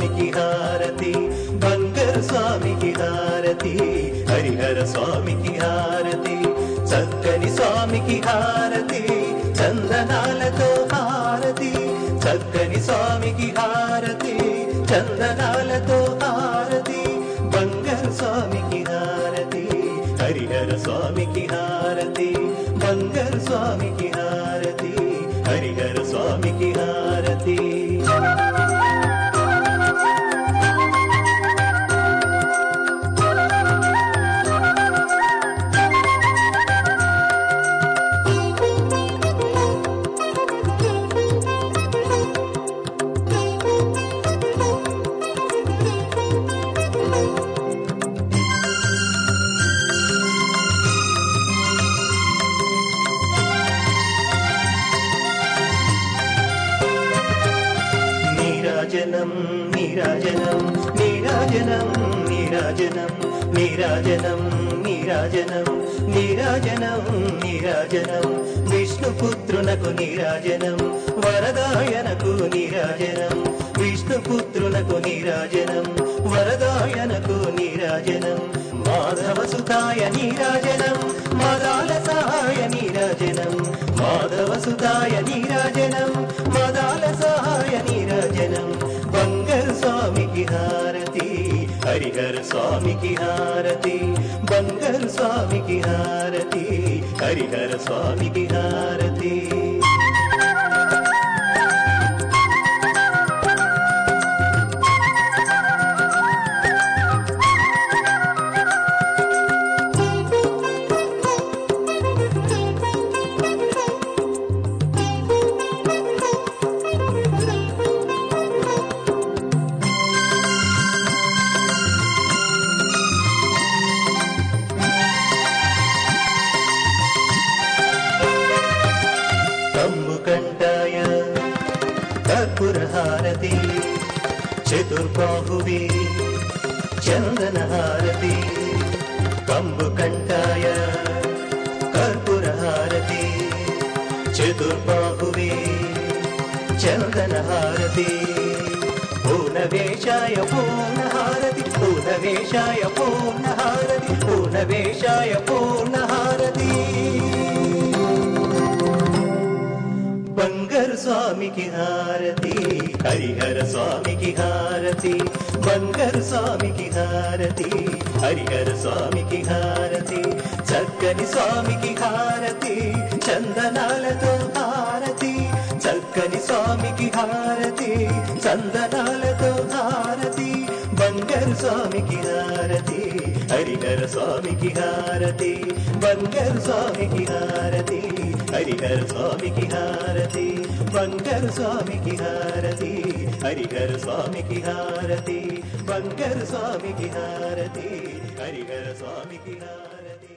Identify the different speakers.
Speaker 1: స్వామికి హారతి బంగారు స్వామికి హారతి హరిహర స్వామికి హారతి చక్కని స్వామికి హారతి చందనాలతో హారతి చక్కని స్వామికి హారతి చందనాలతో హారతి బంగారు స్వామికి హారతి హరిహర స్వామికి హారతి బంగారు స్వామికి హారతి హరిహర స్వామికి హారతి నీరాజనం నీరాజనం నీరాజనం నీరాజనం నీరాజనం నీరాజనం నీరాజనం నీరాజనం విష్ణుపుత్రునకు నీరాజనం వరదాయనకు నీరాజనం విష్ణుపుత్రునకు నీరాజనం వరదాయనకు నీరాజనం మాధవసుతాయ నీరాజనం మదాల సహాయ నీరాజనం మాధవసుతాయ నీరాజనం మదాల సహాయ నీరాజనం బంగారు స్వామికి హారతి హరిహర స్వామికి హారతి బంగారు స్వామికి హారతి హరిహర స్వామికి హారతి కంఠాయ కర్పూర హారతి చతుర్బాహువే చందన హారతి కంబు కంఠాయ కర్పూర హారతి చతుర్బాహువే చందన హారతి పూర్ణవేషాయ పూర్ణ హారతి పూర్ణవేషాయ పూర్ణ హారతి పూర్ణవేషాయ పూర్ణ హారతి బంగారు స్వామికి హారతి హరిహర స్వామికి హారతి బంగారు స్వామికి హారతి హరిహర స్వామికి హారతి చక్కని స్వామికి హారతి చందనాలతో హారతి చక్కని స్వామికి హారతి చందనాలతో హారతి బంగారు స్వామికి హారతి హరిహర స్వామికి హారతి బంగారు స్వామికి హారతి హరిహర స్వామికి హారతి బంగారు స్వామికి హారతి హరిహర స్వామికి హారతి బంగారు స్వామికి హారతి హరిహర స్వామికి హారతి